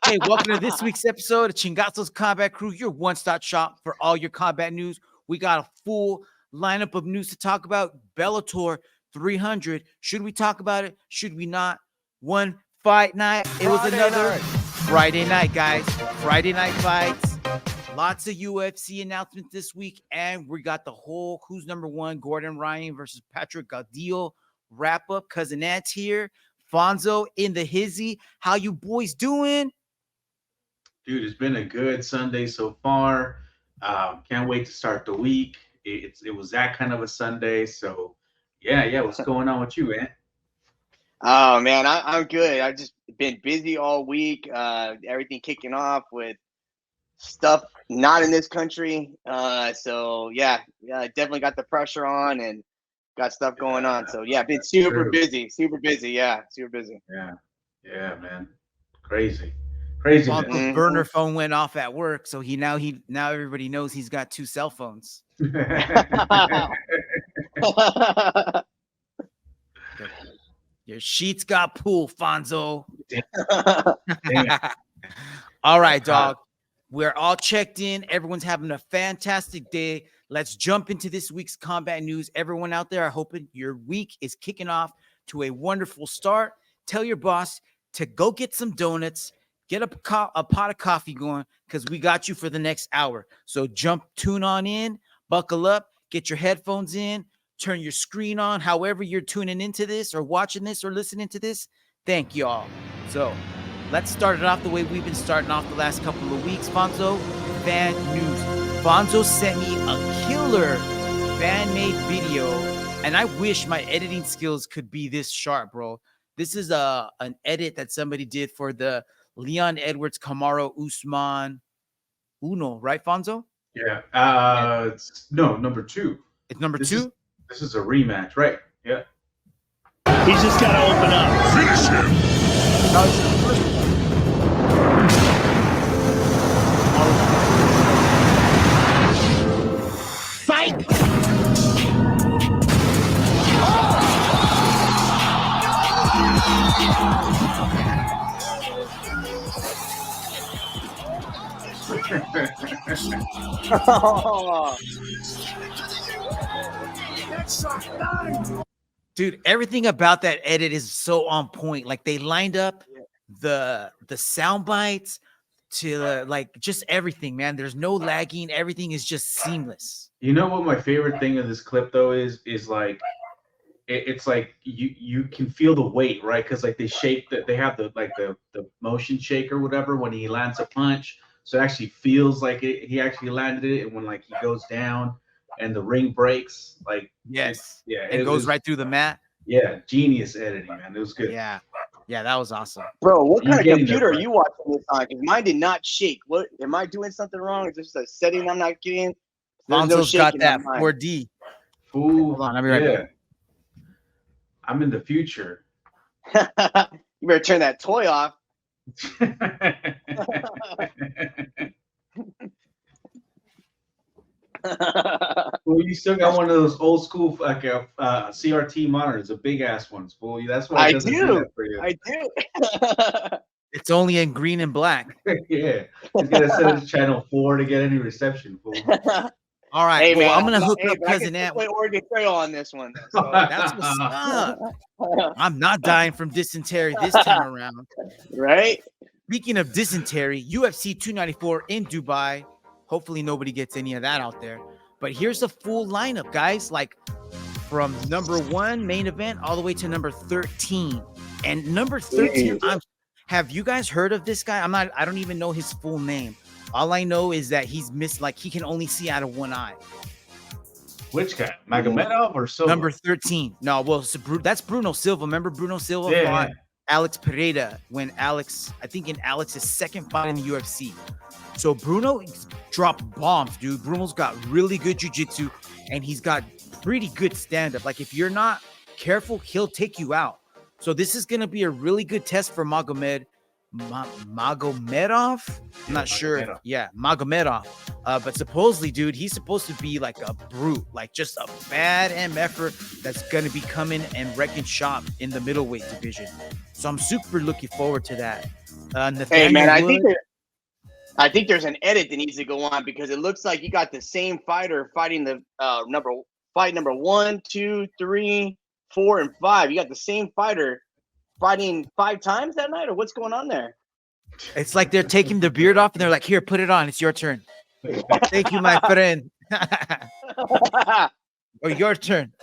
Hey, welcome to this week's episode of Chingazos Combat Crew, your one-stop shop for all your combat news. We got a full lineup of news to talk about. Bellator 300. Should we talk about it? Should we not? One fight night. It was another Friday night, guys. Friday night fights. Lots of UFC announcements this week, and we got the whole who's number one, Grodon Ryan versus Patrick Gaudio wrap-up. Cousin Ant's here. Fonzo in the hizzy. How you boys doing? Dude, it's been a good Sunday so far. Can't wait to start the week. It was that kind of a Sunday. So, yeah. What's going on with you, man? Oh, man, I'm good. I've just been busy all week. Everything kicking off with stuff not in this country. So, definitely got the pressure on and got stuff going on. So, yeah, been super busy. Yeah, super busy. Yeah, man. Crazy. The burner phone went off at work, so now everybody knows he's got two cell phones. Your sheets got pulled, Fonzo. All right, dog. We're all checked in. Everyone's having a fantastic day. Let's jump into this week's combat news. Everyone out there, I hope your week is kicking off to a wonderful start. Tell your boss to go get some donuts. Get a pot of coffee going because we got you for the next hour. So tune on in, buckle up, get your headphones in, turn your screen on, however you're tuning into this or watching this or listening to this. Thank you all. So let's start it off the way we've been starting off the last couple of weeks. Fonzo, fan news. Fonzo sent me a killer fan-made video, and I wish my editing skills could be this sharp, bro. This is an edit that somebody did for the Leon Edwards, Kamaru Usman, Uno, right, Fonzo? Yeah. No, number 2. It's number 2? This is a rematch, right? Yeah. He's just got to open up. Finish him. Fight! Dude, everything about that edit is so on point. Like they lined up the sound bites to just everything, man. There's no lagging. Everything is just seamless. You know what my favorite thing of this clip though is like it's like you can feel the weight, right? Because like they shake that they have the motion shake or whatever when he lands a punch. So it actually feels like he actually landed it, and when like he goes down and the ring breaks, like it goes right through the mat. Yeah, genius editing, man. It was good. Yeah, that was awesome. Bro, what kind of computer are you watching this on? Because mine did not shake. What am I doing something wrong? Is this a setting I'm not getting? Fonzo's got that 4D. Ooh, hold on, I'll be right back. I'm in the future. You better turn that toy off. Well, you still got one of those old school CRT monitors, the big ass ones. Fool, that's why I do. It's only in green and black. Yeah, you gotta set it to channel 4 to get any reception. Fool. All right, hey, man, I'm gonna hook up Cousin Ant. Play Oregon Trail on this one. So. That's what's up. I'm not dying from dysentery this time around. Right? Speaking of dysentery, UFC 294 in Dubai. Hopefully nobody gets any of that out there. But here's the full lineup, guys. Like from number 1 main event all the way to number 13. And number 13, have you guys heard of this guy? I don't even know his full name. All I know is that he's missed, like he can only see out of one eye. Which guy? Magomedov or Silva? Number 13. No, well, that's Bruno Silva. Remember Bruno Silva fought Alex Pereira when I think in Alex's second fight in the UFC. So Bruno dropped bombs, dude. Bruno's got really good jiu-jitsu, and he's got pretty good stand-up. Like if you're not careful, he'll take you out. So this is going to be a really good test for Magomedov. I'm not sure. Yeah, Magomedov. But supposedly, dude, he's supposed to be like a brute, like just a bad MFer that's going to be coming and wrecking shop in the middleweight division. So I'm super looking forward to that. Hey man, Nathaniel I think there's an edit that needs to go on because it looks like you got the same fighter fighting the number 1, 2, 3, 4, and 5. You got the same fighter fighting 5 times that night, or what's going on there? It's like they're taking the beard off and they're like, "Here, put it on. It's your turn." Thank you, my friend. Or your turn.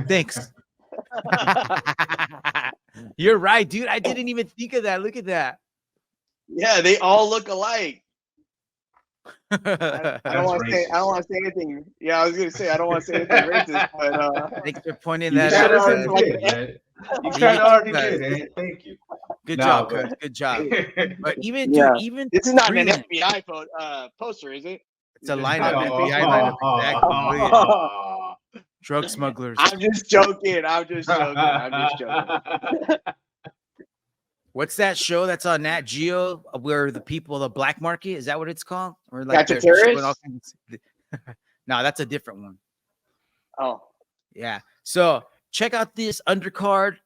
Thanks. You're right, dude. I didn't even think of that. Look at that. Yeah, they all look alike. I That's don't want to say. I don't want to say anything. Yeah, I was gonna say I don't want to say anything racist, but Thanks for pointing You that kind of out. already did, man. You kind of already did, man. Thank you. Good No, job, but- Chris. Good job. But even, Yeah. dude, even this is not an Freeland, FBI poster, is it? it's a lineup, FBI lineup. Exactly. Look at it. Drug smugglers. I'm just joking. I'm just joking. What's that show that's on Nat Geo where the people, the black market, is that what it's called? Or like Catch a they're showing Terrorist? all kinds of- No, that's a different one. Oh, Yeah. So check out this undercard.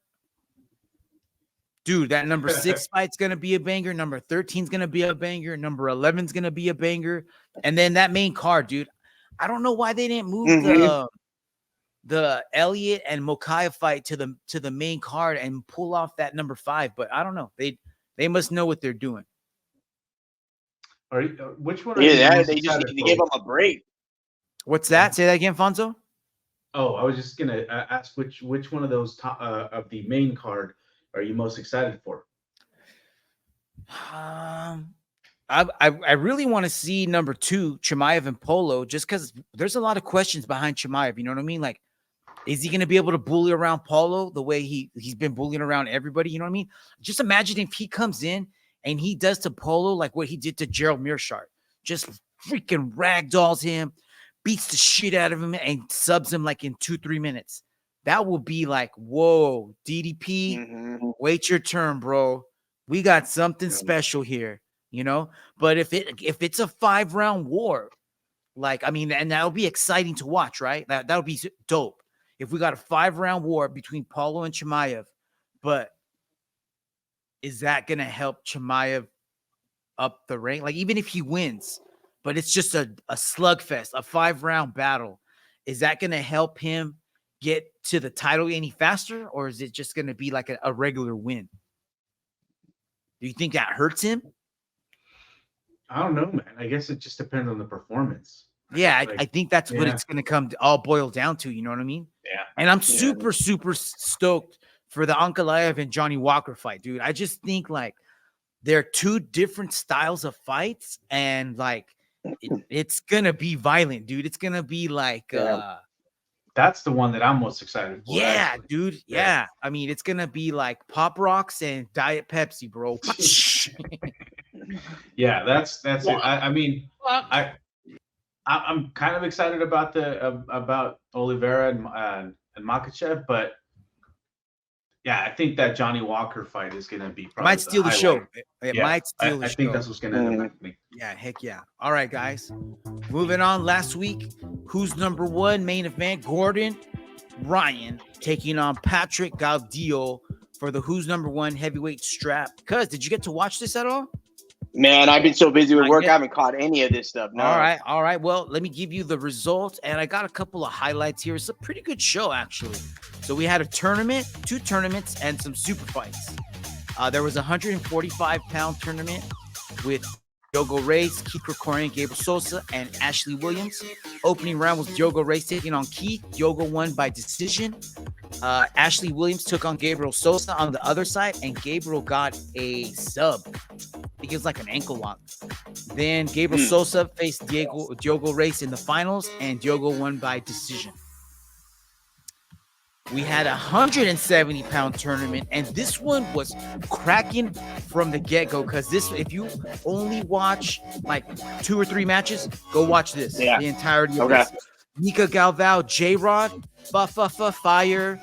Dude, that number 6 fight's gonna be a banger. Number 13's gonna be a banger. Number 11's gonna be a banger. And then that main card, dude. I don't know why they didn't move the Elliott and Mokaya fight to the main card and pull off that number 5, but I don't know. They must know what they're doing. Are you, which one? Are you yeah. most They just excited need to for? give them a break. What's that? Say that again, Fonzo. Oh, I was just gonna ask which one of those top, of the main card are you most excited for? I really want to see number 2, Chimaev and Polo, just because there's a lot of questions behind Chimaev. You know what I mean? Like, is he going to be able to bully around Polo the way he's been bullying around everybody? You know what I mean? Just imagine if he comes in and he does to Polo like what he did to Gerald Mearshart. Just freaking ragdolls him, beats the shit out of him, and subs him like in 2-3 minutes. That will be like, whoa, DDP, wait your turn, bro. We got something special here, you know? But if it's a 5-round war, like, I mean, and that'll be exciting to watch, right? That'll be dope. If we got a 5-round war between Paulo and Chimaev, but is that going to help Chimaev up the rank? Like, even if he wins, but it's just a slugfest, a 5-round battle, is that going to help him get to the title any faster? Or is it just going to be like a regular win? Do you think that hurts him? I don't know, man. I guess it just depends on the performance. Yeah, Like, I think that's what it's going to come all boil down to. You know what I mean? Yeah. And I'm super stoked for the Ankalaev and Johnny Walker fight, dude. I just think like they're 2 different styles of fights, and like it's gonna be violent, dude. It's gonna be like That's the one that I'm most excited for. yeah, actually. dude. Yeah. I mean, it's gonna be like Pop Rocks and Diet Pepsi, bro. Yeah, that's it. I mean, I'm kind of excited about about Oliveira and Makachev, but yeah, I think that Johnny Walker fight is going to be probably Might steal the show. It might steal the I show. think that's what's going to end up happening. Yeah, heck yeah. All right, guys. Moving on. Last week, who's number 1 main event? Grodon Ryan taking on Patrick Gaudio for the who's number 1 heavyweight strap. Cuz, did you get to watch this at all? Man, I've been so busy with work, I haven't caught any of this stuff. No. All right. Well, let me give you the results, and I got a couple of highlights here. It's a pretty good show, actually. So we had a tournament, 2 tournaments, and some super fights. There was a 145-pound tournament with Diogo Reis, Keith Krikorian, Gabriel Sosa, and Ashley Williams. Opening round was Diogo Reis taking on Keith. Diogo won by decision. Ashley Williams took on Gabriel Sosa on the other side, and Gabriel got a sub. I think it was like an ankle lock. Then Gabriel Sosa faced Diogo Reis in the finals, and Diogo won by decision. We had a 170-pound tournament, and this one was cracking from the get-go, because this, if you only watch like 2 or 3 matches, go watch this. The entirety of this. Mika Galvao, J-Rod, Fire,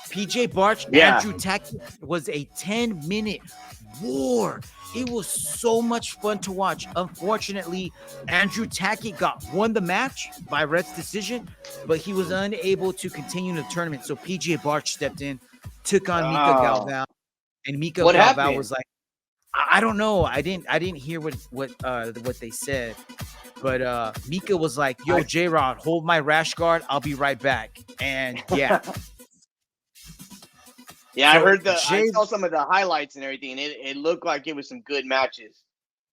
PJ Barch, Andrew Tackett was a 10-minute war. It was so much fun to watch. Unfortunately, Andrew Tackett won the match by ref's decision, but he was unable to continue the tournament. So PJ Barch stepped in, took on Mika Galvao, and Mika Galvao was like, I don't know. I didn't hear what they said, but Mika was like, "Yo, J-Rod, hold my rash guard. I'll be right back." And yeah, yeah, So, I heard Jay- I saw some of the highlights and everything. And it looked like it was some good matches.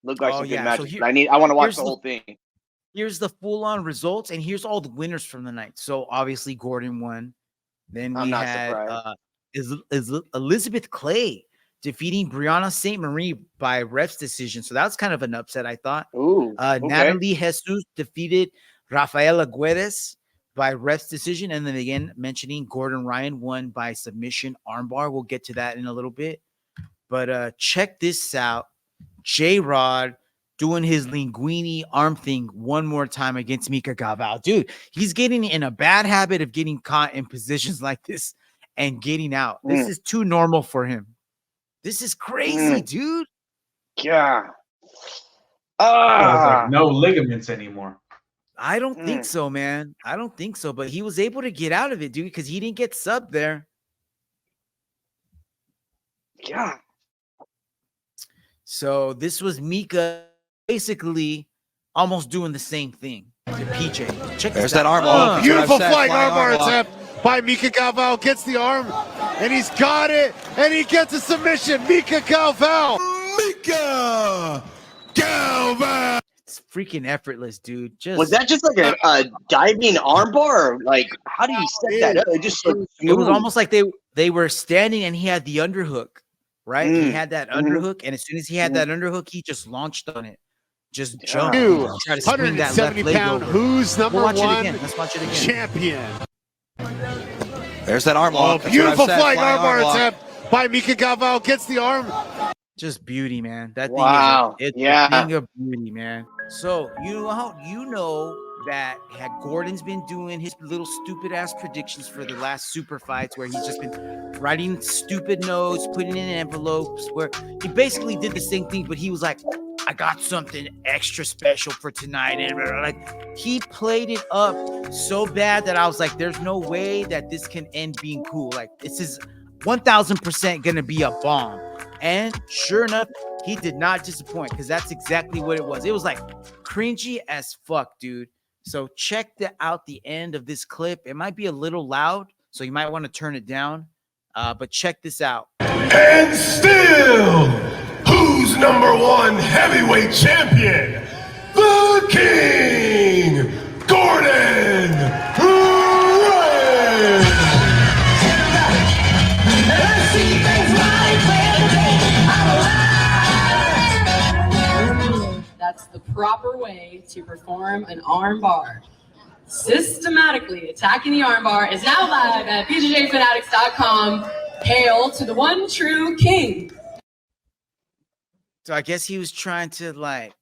Looked like Oh, some good yeah. So matches. here- But I want to watch here's the whole thing. here's the full-on results, and here's all the winners from the night. So obviously Gordon won. Then I'm we not had surprised. Elizabeth Clay defeating Brianna St. Marie by ref's decision. So that was kind of an upset, I thought. Ooh, okay. Natalie Jesus defeated Rafaela Guedes by ref's decision. And then again, mentioning Grodon Ryan won by submission armbar. We'll get to that in a little bit. But check this out. J-Rod doing his linguini arm thing one more time against Mika Galvao. Dude, he's getting in a bad habit of getting caught in positions like this and getting out. This is too normal for him. This is crazy, dude. Yeah. It's like no ligaments anymore. I don't think so, man. I don't think so. But he was able to get out of it, dude, because he didn't get subbed there. Yeah. So this was Mika basically almost doing the same thing to PJ. Check There's this out. that arm lock. Beautiful flying armbar attempt by Mika Galvao. Gets the arm, and he's got it, and he gets a submission. Mika Galvao. Mika Galvao. It's freaking effortless, dude. Just Was that just like a diving armbar? Or like, how do you set that up? It just looked it was smooth. almost like they were standing and he had the underhook, right? He had that underhook, and as soon as he had that underhook, he just launched on it. Just jumped. New Tried to swing that left 170 leg pound over. who's number We'll watch it one again. Let's watch it again. champion. There's that arm lock. That's what Beautiful I've said, flying armbar lock. attempt by Mika Galvao. Gets the arm. Just beauty, man. That Wow. thing is Yeah. a thing of beauty, man. So you know that had Gordon's been doing his little stupid ass predictions for the last super fights where he's just been writing stupid notes, putting in envelopes, where he basically did the same thing, but he was like, I got something extra special for tonight. And like he played it up so bad that I was like, there's no way that this can end being cool. Like this is 1000% gonna be a bomb. And sure enough, he did not disappoint because that's exactly what it was. It was like cringy as fuck, dude. So check out the end of this clip. It might be a little loud, so you might want to turn it down. But check this out. And still, who's number one heavyweight champion? The King, Grodon Ryan. That's the proper way to perform an arm bar. Systematically attacking the arm bar is now live at bjjfanatics.com. Hail to the one true king. So I guess he was trying to like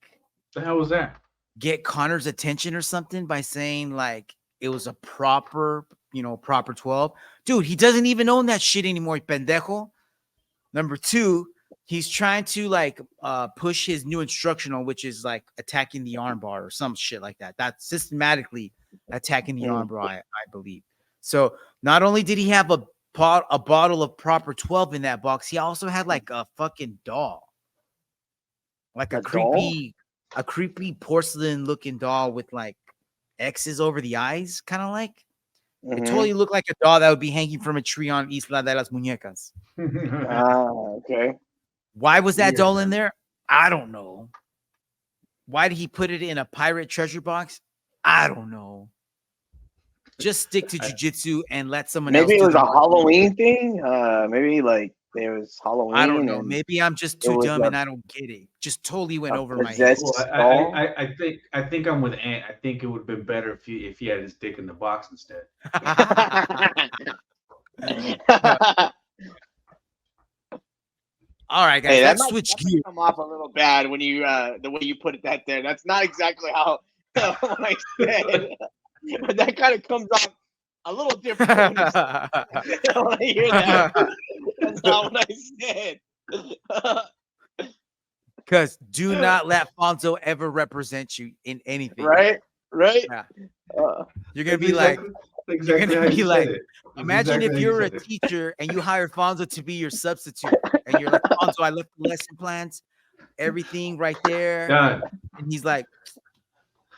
The hell was that? get Connor's attention or something by saying like it was a proper 12. Dude, he doesn't even own that shit anymore, pendejo. Number two, he's trying to like push his new instructional, which is like attacking the armbar or some shit like that. That's systematically attacking the armbar, I believe. So not only did he have a bottle of proper 12 in that box, he also had like a fucking doll. Like a creepy porcelain looking doll with like X's over the eyes, kind of like. It totally looked like a doll that would be hanging from a tree on Isla de las Muñecas. Okay. Why was that doll in there? I don't know. Why did he put it in a pirate treasure box? I don't know. Just stick to jiu-jitsu and let someone else. Maybe it do was the a work. Halloween thing. Maybe like there was Halloween. I don't know. and Maybe I'm just too was dumb a- and I don't get it. Just totally went over my head. possessed Well, skull. I think I'm with Ant. I think it would have been better if he had his dick in the box instead. All right, guys, Hey, let's that switch might gears. come off a little bad when you the way you put it that there. That's not exactly how I said. But that kind of comes off a little different when I hear that. That's not what I said. Because do not let Fonzo ever represent you in anything. Right? Yeah. Uh, You're gonna be like, exactly how gonna be you like, said it. That's imagine exactly if how you're a said it. teacher and you hire Fonzo to be your substitute, and you're like, Fonzo, I left the lesson plans, everything right there, Done. and he's like,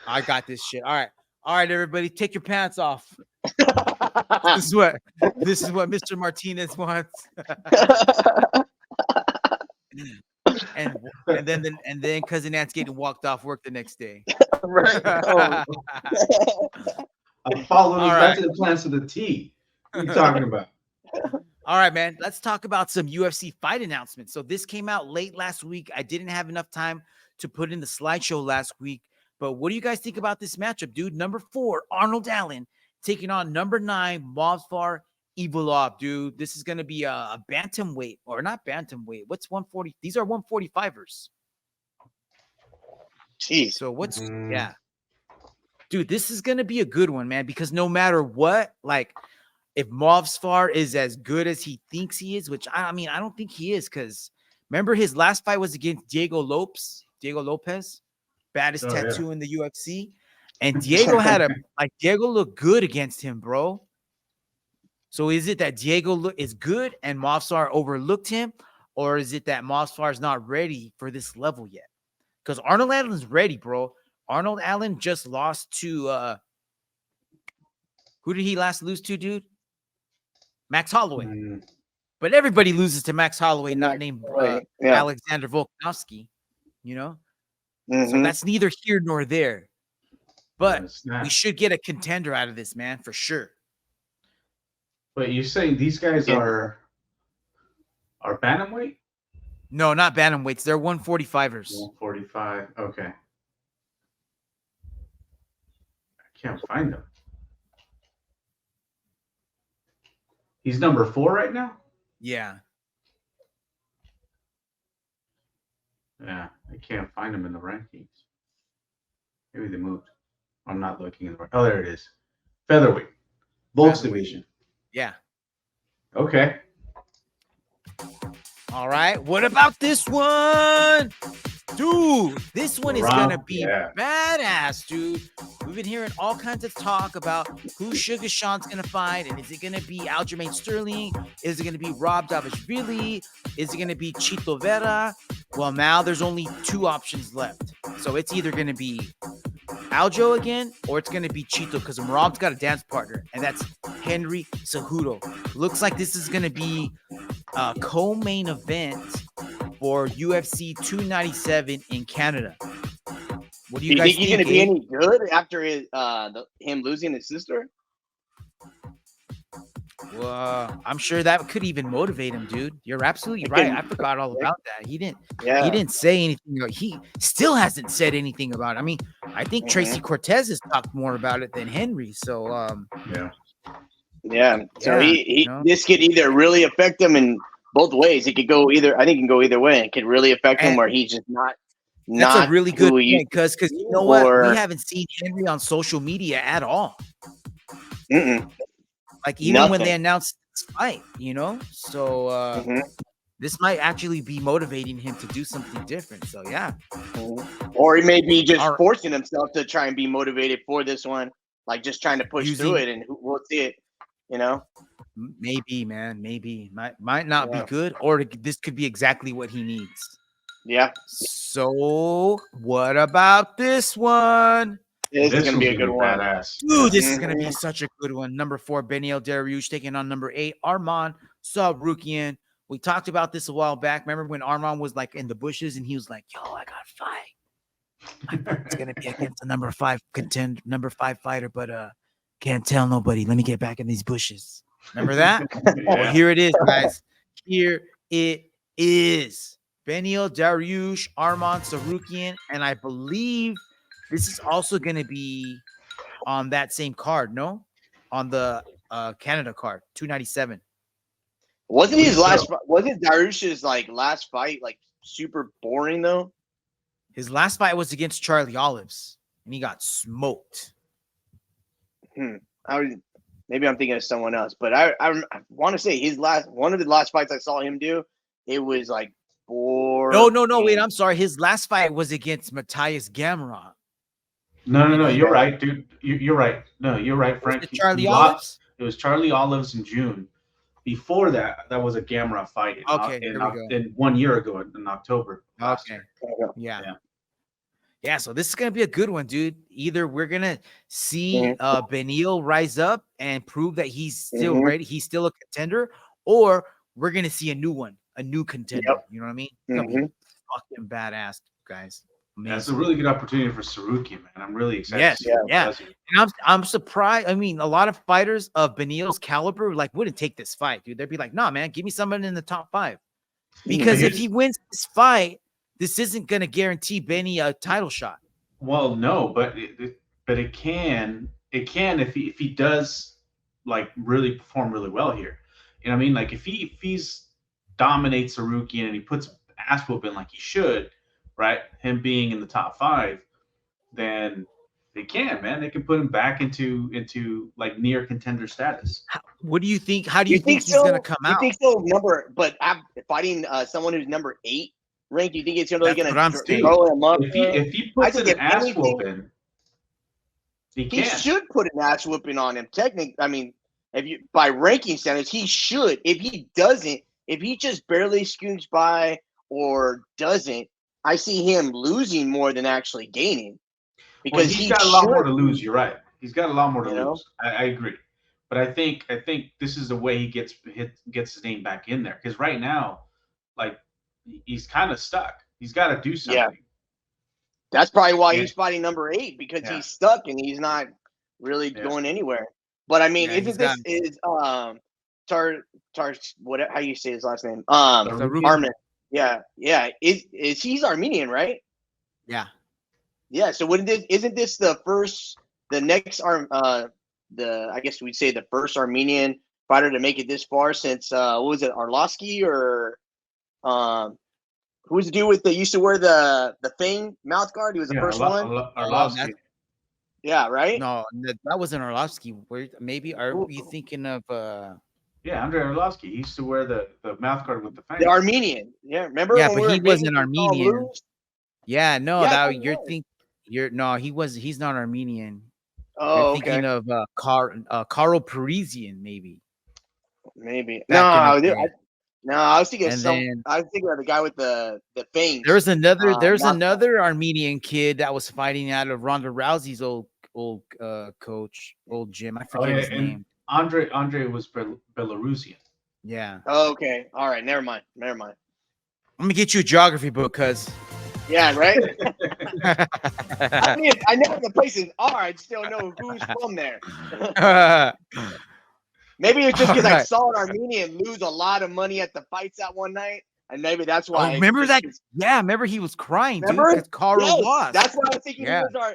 I got this shit. All right, everybody, take your pants off. This is what Mr. Martinez wants. and then cousin Ant's getting walked off work the next day. Right. Oh. I followed his All right. lesson plans to the T. What are you talking about? All right, man. Let's talk about some UFC fight announcements. So this came out late last week. I didn't have enough time to put in the slideshow last week. But what do you guys think about this matchup, dude? Number 4, Arnold Allen taking on number 9, Movsar Evloev, dude. This is going to be a bantamweight, or not bantamweight. What's 140? These are 145ers. Jeez. So yeah. Dude, this is going to be a good one, man, because no matter what, like, if Movsar is as good as he thinks he is, which I mean, I don't think he is, because remember his last fight was against Diego Lopez, baddest tattoo in the UFC. And Diego Diego looked good against him, bro. So is it that Diego is good and Movsar overlooked him, or is it that Movsar is not ready for this level yet? Because Arnold Allen's ready, bro. Arnold Allen just lost to who did he last lose to, dude? Max Holloway. But everybody loses to Max Holloway, not named Alexander Volkanovski, you know? So that's neither here nor there. But we should get a contender out of this, man, for sure. But you're saying these guys are bantamweight? No, not bantamweights. They're 145ers. 145. Okay. I can't find them. He's number 4 right now? Yeah. Yeah, I can't find him in the rankings. Maybe they moved. I'm not looking in the. Oh, there it is. Featherweight. Volks division. Yeah. Okay. All right. What about this one? Dude, this one is going to be badass, dude. We've been hearing all kinds of talk about who Sugar Sean's going to fight. And is it going to be Aljamain Sterling? Is it going to be Rob Davishvili? Is it going to be Chito Vera? Well, now there's only 2 options left. So it's either going to be Aljo again, or it's going to be Chito, because Rob's got a dance partner, and that's Henry Cejudo. Looks like this is going to be a co-main event for UFC 297 in Canada. What do you guys think? He's going to be any good after him losing his sister? Well, I'm sure that could even motivate him, dude. You're absolutely right. I forgot all about that. He didn't say anything. He still hasn't said anything about it. I mean, I think Tracy Cortez has talked more about it than Henry. So yeah. So this could either really affect him in both ways. It could go either. I think it can go either way. It could really affect him where he's just not. That's a really good point, because you know what? We haven't seen Henry on social media at all. Like even when they announced this fight, you know? So this might actually be motivating him to do something different. So yeah. Or he may be just forcing himself to try and be motivated for this one. Like just trying to push through it, and we'll see it, you know? Maybe, man. Maybe. Might not be good, or this could be exactly what he needs. Yeah. So what about this one? This is going to be a good one. Dude, this is going to be such a good one. Number 4, Beneil Dariush taking on number 8, Arman Tsarukyan. We talked about this a while back. Remember when Arman was like in the bushes and he was like, yo, I got a fight. It's going to be against the number 5 fighter, but can't tell nobody. Let me get back in these bushes. Remember that? Well, here it is, guys. Here it is. Beneil Dariush, Arman Tsarukyan, and I believe this is also going to be on that same card, no? On the Canada card, 297. Wasn't Dariush's last fight super boring though? His last fight was against Charlie Olives, and he got smoked. Maybe I'm thinking of someone else, but I want to say one of the last fights I saw him do, it was boring. No, wait, I'm sorry. His last fight was against Matthias Gamrot. No. You're right, dude. You're right. No, you're right, Was Frank. it Charlie He Olives? It was Charlie Olives in June. Before that, that was a Gamera fight Okay, there we go. in 1 year ago in October last Okay. year. Yeah, so this is gonna be a good one, dude. Either we're gonna see Mhm. Benil rise up and prove that he's still Mhm. ready, he's still a contender, or we're gonna see a new one, a new contender. You know what I mean? It's gonna be fucking badass, guys. Yeah, it's a Amazing. really good opportunity for Saruki, man. I'm really excited. Yes, to see what he yeah. does here. And I'm surprised. I mean, a lot of fighters of Benil's caliber like wouldn't take this fight, dude. They'd be like, "Nah, man, give me someone in the top 5." Because if he wins this fight, this isn't gonna guarantee Benny a title shot. Well, no, but it can if he does like really perform really well here. You know what I mean? Like if he's dominates Saruki and he puts ass whooping like he should, right? Him being in the top 5, then they can, man. They can put him back into like near contender status. What do you think? How do you think he's so? gonna come out? You think so? But fighting someone who's number 8 ranked, do you think it's really That's going what I'm to saying. throw him up? If he puts an ass whooping, he He can. should put an ass whooping on him. Technically, I mean, if you by ranking standards, he should. If he doesn't, if he just barely scoots by or doesn't, I see him losing more than actually gaining. Because he's got a lot more to lose. You're right. He's got a lot more to lose. I agree. But I think this is the way he gets his name back in there. Because right now, like he's kind of stuck. He's got to do something. Yeah. That's probably why he's fighting number 8 because he's stuck and he's not really going anywhere. But I mean, isn't this is Tar what how you say his last name? Armin. Yeah. Is he's Armenian, right? Yeah. Yeah. So isn't this the next I guess we'd say the first Armenian fighter to make it this far since what was it, Arlovsky or who was the dude used to wear the Fang mouth guard? He was the first one. Arlovsky. Yeah, right? No, that wasn't Arlovsky. Maybe are you thinking of Yeah, Andrei Arlovsky. He used to wear the mouth guard with the fangs. The Armenian. Yeah, remember? Yeah, when but we he were wasn't in Armenian. Yeah, no, Yeah, he's not Armenian. Oh, You're thinking of Carl Parisian, maybe. Maybe. Back in the No, day. I was thinking And I was thinking of the guy with the fangs. There's mouth another Armenian kid that was fighting out of Ronda Rousey's old coach, old gym. I forget his name. Andre was Belarusian. Yeah. Oh, okay. All right. Never mind. I'm gonna get you a geography book, cuz. Yeah, right? I know the places are. I just don't know who's from there. Maybe it's just because I saw an Armenian lose a lot of money at the fights that one night, and maybe that's why. Remember that? Yeah, remember he was crying, dude, because Carl lost. That's why I was thinking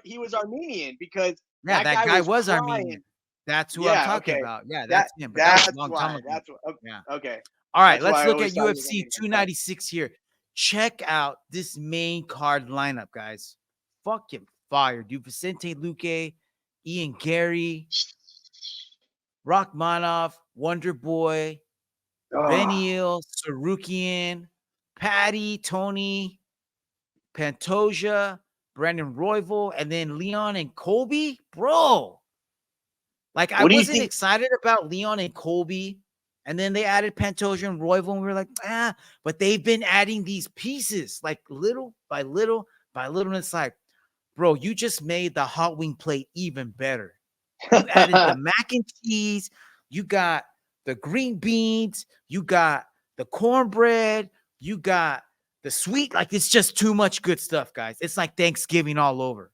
he was Armenian because that guy was Armenian. That's who I'm talking about. Yeah, that's him. But that's that was a long why. time ago. That's what, Yeah. Okay. All right, That's let's why I look at always thought he UFC was 296 here. Check out this main card lineup, guys. Fucking fire, dude. Vicente Luque, Ian Gary, Rachmanov, Wonder Boy, Benil, Sarukian, Patty, Tony, Pantoja, Brandon Royval, and then Leon and Colby. Bro, like I wasn't excited about Leon and Colby. And then they added Pantoja and Royval, and we were like, but they've been adding these pieces, like little by little by little. And it's like, bro, you just made the hot wing plate even better. You added the mac and cheese, you got the green beans, you got the cornbread, you got the sweet. Like, it's just too much good stuff, guys. It's like Thanksgiving all over.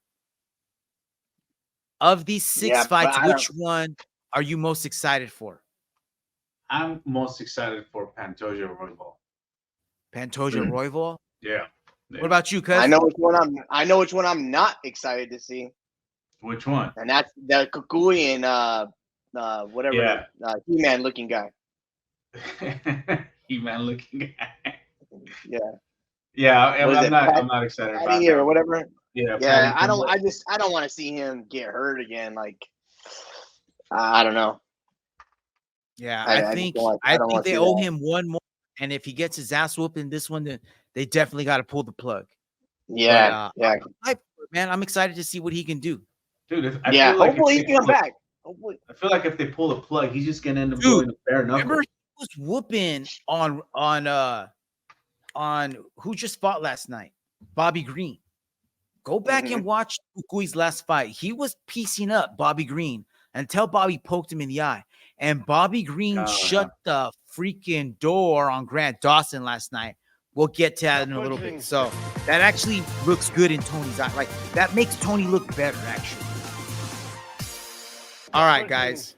Of these 6 fights, which one are you most excited for? I'm most excited for Pantoja Royval. Pantoja Royval? Yeah. What about you, cuz? I know which one I'm not excited to see. Which one? And that's the Kukuian whatever He-Man looking guy. He-Man looking guy. Yeah. Yeah, I'm not excited about Patty that. or whatever. Yeah. Yeah, I don't want to see him get hurt again. Like I don't know. Yeah, I think they owe him one more, and if he gets his ass whooped in this one, then they definitely got to pull the plug. Yeah, but, man, I'm excited to see what he can do. Dude, Hopefully he can come back. Hopefully. I feel like if they pull the plug, he's just gonna end up Dude, going to bare knuckle. Remember, he was whooping on who just fought last night? Bobby Green. Go back and watch Fukui's last fight. He was piecing up Bobby Green until Bobby poked him in the eye. And Bobby Green shut the freaking door on Grant Dawson last night. We'll get to that in a little bit. So that actually looks good in Tony's eye. Like, that makes Tony look better, actually. All right, guys.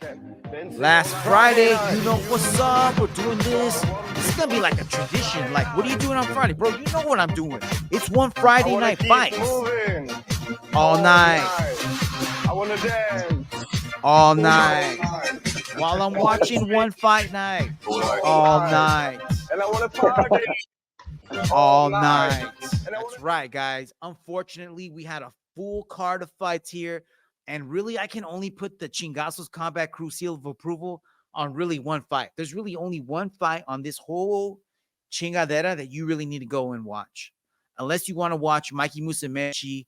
Last Friday, you know what's up. We're doing this. This is going to be like a tradition. Like, what are you doing on Friday? Bro, you know what I'm doing. It's one Friday night fight. All night. I want to dance. All night. While I'm watching one fight night. All night. And I want to party. All night. That's right, guys. Unfortunately, we had a full card of fights here. And really, I can only put the Chingazos Combat Crew seal of approval on really one fight. There's really only one fight on this whole chingadera that you really need to go and watch. Unless you want to watch Mikey Musumeci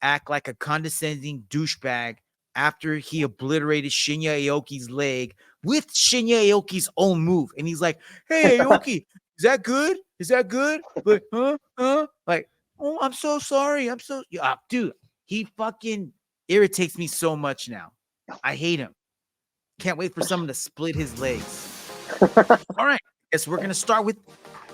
act like a condescending douchebag after he obliterated Shinya Aoki's leg with Shinya Aoki's own move. And he's like, hey, Aoki, is that good? Is that good? Like, like, oh, I'm so sorry. Dude, he fucking irritates me so much now. I hate him. Can't wait for someone to split his legs. All right. Guess we're going to start with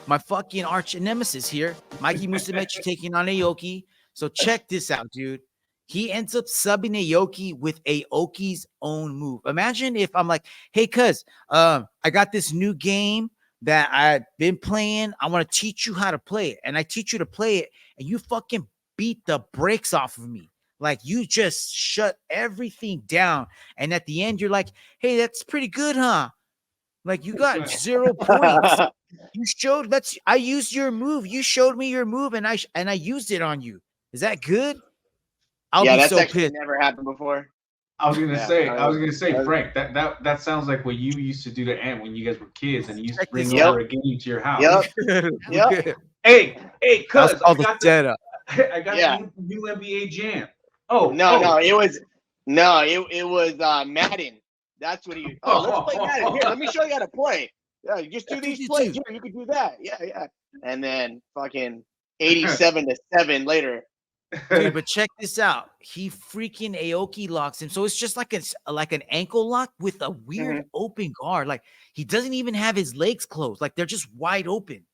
my fucking arch nemesis here. Mikey Musumeci taking on Aoki. So check this out, dude. He ends up subbing Aoki with Aoki's own move. Imagine if I'm like, hey, cuz, I got this new game that I've been playing. I want to teach you how to play it. And I teach you to play it, and you fucking beat the brakes off of me. Like, you just shut everything down. And at the end, you're like, hey, that's pretty good, huh? Like, you got 0 points. You showed, I used your move. You showed me your move, and I used it on you. Is that good? I'll be that's so actually pissed. never happened before. I was gonna say, Frank, that sounds like what you used to do to Ant when you guys were kids, and you used to bring over a game to your house. Yep. Hey, cuz, I got the new NBA Jam. No, it was Madden. That's what he. Let's play Madden. Here, let me show you how to play. Yeah, you just do these plays. Here, you can do that. Yeah. And then fucking 87-7 later. Dude, but check this out. He freaking Aoki locks him. So it's just like an ankle lock with a weird open guard. Like, he doesn't even have his legs closed. Like, they're just wide open.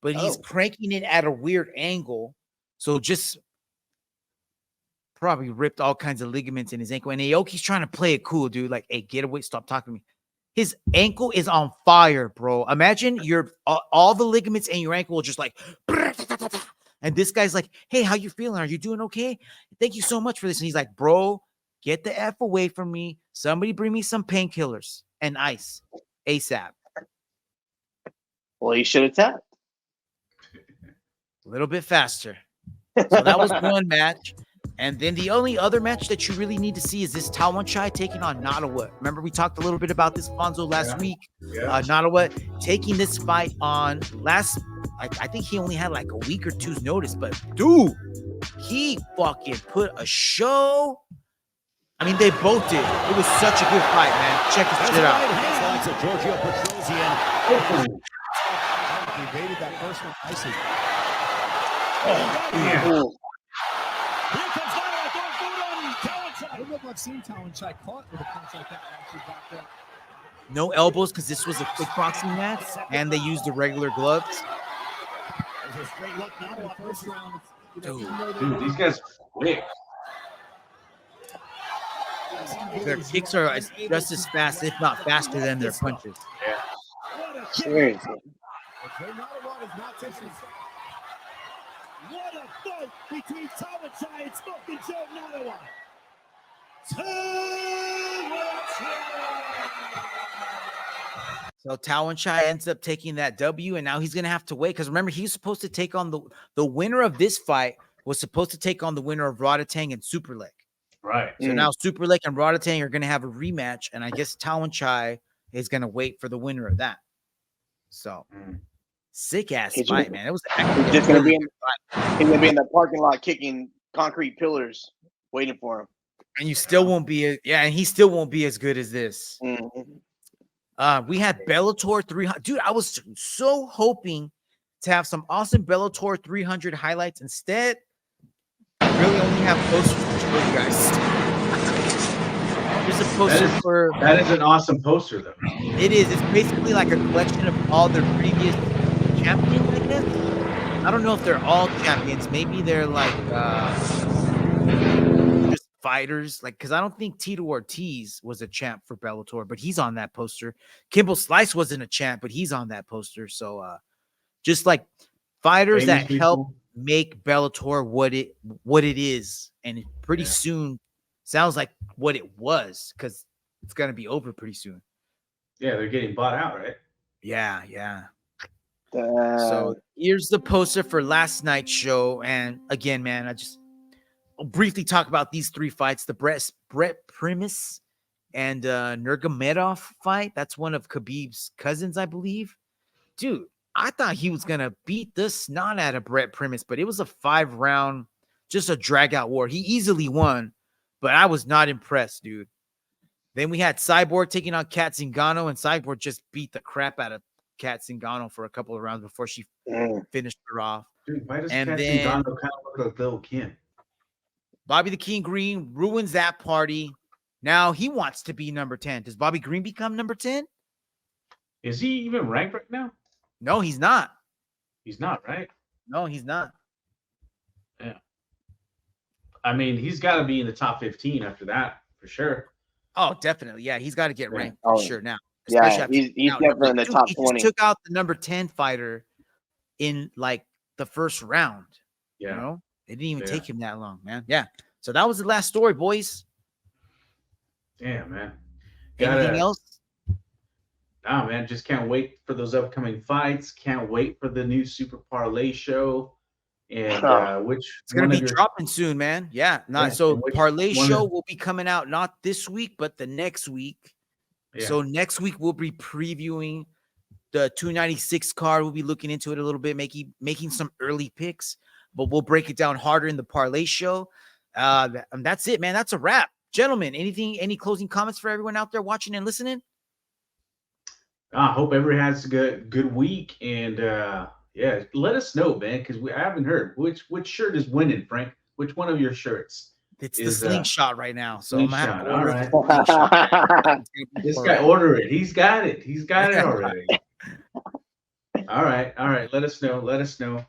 But he's cranking it at a weird angle. So just probably ripped all kinds of ligaments in his ankle. And Aoki's trying to play it cool, dude. Like, hey, get away. Stop talking to me. His ankle is on fire, bro. Imagine all the ligaments in your ankle are just like, and this guy's like, hey, how you feeling? Are you doing okay? Thank you so much for this. And he's like, bro, get the F away from me. Somebody bring me some painkillers and ice ASAP. Well, he should have tapped. A little bit faster. So that was one match. And then the only other match that you really need to see is this Tawanchai taking on Nadawa. Remember, we talked a little bit about this, Fonzo, last week. Nadawa taking this fight on I think he only had like a week or two's notice, but dude, he fucking put a show. I mean, they both did. It was such a good fight, man. Check this shit out. He evaded that first one nicely. Here comes Tawanchai. I don't know if I've seen Tawanchai caught with a punch like that and actually backed up. No elbows because this was a kickboxing match, and they used the regular gloves. Dude, these guys are quick. Their kicks are just as fast, if not faster, than their punches. Seriously. What a fight between Tawanchai and Smoking Joe Nadawa. So Tawanchai ends up taking that W, and now he's going to have to wait. Because remember, he's supposed to take on the winner of this fight was supposed to take on the winner of Rodotang and Superlek. Right. So now Superlek and Rodotang are going to have a rematch, and I guess Tawanchai is going to wait for the winner of that. So sick ass fight, man. It was just going to be in the parking lot kicking concrete pillars waiting for him. And you still won't be, and he still won't be as good as this. Mm-hmm. We had Bellator 300. Dude, I was so hoping to have some awesome Bellator 300 highlights. Instead, I really only have posters to show you guys. Here's a poster for. That is an awesome poster, though. It is. It's basically like a collection of all their previous champions, I guess. I don't know if they're all champions. Maybe they're like just fighters. Like, because I don't think Tito Ortiz was a champ for Bellator, but he's on that poster. Kimball Slice wasn't a champ, but he's on that poster. So just like fighters Famous that people. help make Bellator what it is. And pretty soon sounds like what it was, because it's gonna be over pretty soon. Yeah, they're getting bought out, right? Yeah. So here's the poster for last night's show. And again, man, I'll briefly talk about these three fights. The Brett Primus and Nurmagomedov fight. That's one of Khabib's cousins, I believe. Dude, I thought he was going to beat the snot out of Brett Primus, but it was a 5-round, just a drag-out war. He easily won, but I was not impressed, dude. Then we had Cyborg taking on Kat Zingano, and Cyborg just beat the crap out of Kat Zingano for a couple of rounds before she finished her off. Dude, why does And Kat then- Zingano kind of look like Lil Kim? Bobby the King Green ruins that party. Now he wants to be number 10. Does Bobby Green become number 10? Is he even ranked right now? No, he's not. He's not, right? No, he's not. Yeah. I mean, he's got to be in the top 15 after that, for sure. Oh, definitely. Yeah, he's got to get ranked Oh, for sure now. yeah, Especially he's after- definitely in the Dude, top he 20. just took out the number 10 fighter in like the first round. Yeah. You know, it didn't even Yeah. take him that long, man. Yeah. So that was the last story, boys. Damn, man. Anything else? Nah, man, just can't wait for those upcoming fights. Can't wait for the new Super Parlay show. And which It's gonna one be of your- dropping soon, man. Yeah. Yeah, So and which Parlay one show of- will be coming out not this week, but the next week. Yeah. So next week we'll be previewing the 296 card. We'll be looking into it a little bit, making some early picks, but we'll break it down harder in the Parlay show. And that's it, man. That's a wrap. Gentlemen, any closing comments for everyone out there watching and listening? I hope everyone has a good week, and yeah, let us know, man, because I haven't heard which shirt is winning, Frank. Which one of your shirts? It's the is, slingshot right now. So I'm gonna have to slingshot, order all the slingshot. It's gonna be This for guy it. order it. He's got it. He's got it already. All right. Let us know.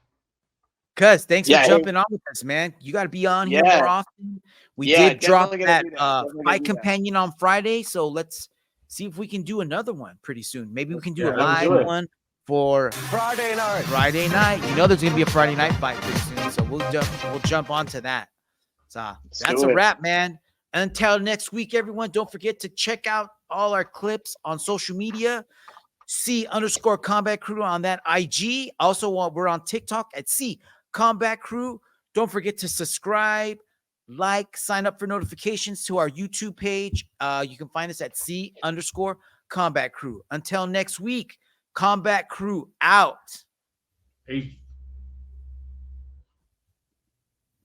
Cuz thanks Yeah, for hey. jumping on with us, man. You got to be on here Yeah. more often. We Yeah, did drop definitely that gonna do that. Definitely gonna fight do that. companion on Friday, so let's see if we can do another one pretty soon. Maybe we can do Yeah, a let's do live it. one for Friday night. Friday night. You know there's going to be a Friday night fight pretty soon, so we'll jump onto that. So that's do a it. wrap, man. Until next week, everyone, don't forget to check out all our clips on social media. C_Combat Crew on that IG. Also, we're on TikTok at C_Combat Crew. Don't forget to subscribe, like, sign up for notifications to our YouTube page. You can find us at C_Combat Crew. Until next week, Combat Crew out. Hey.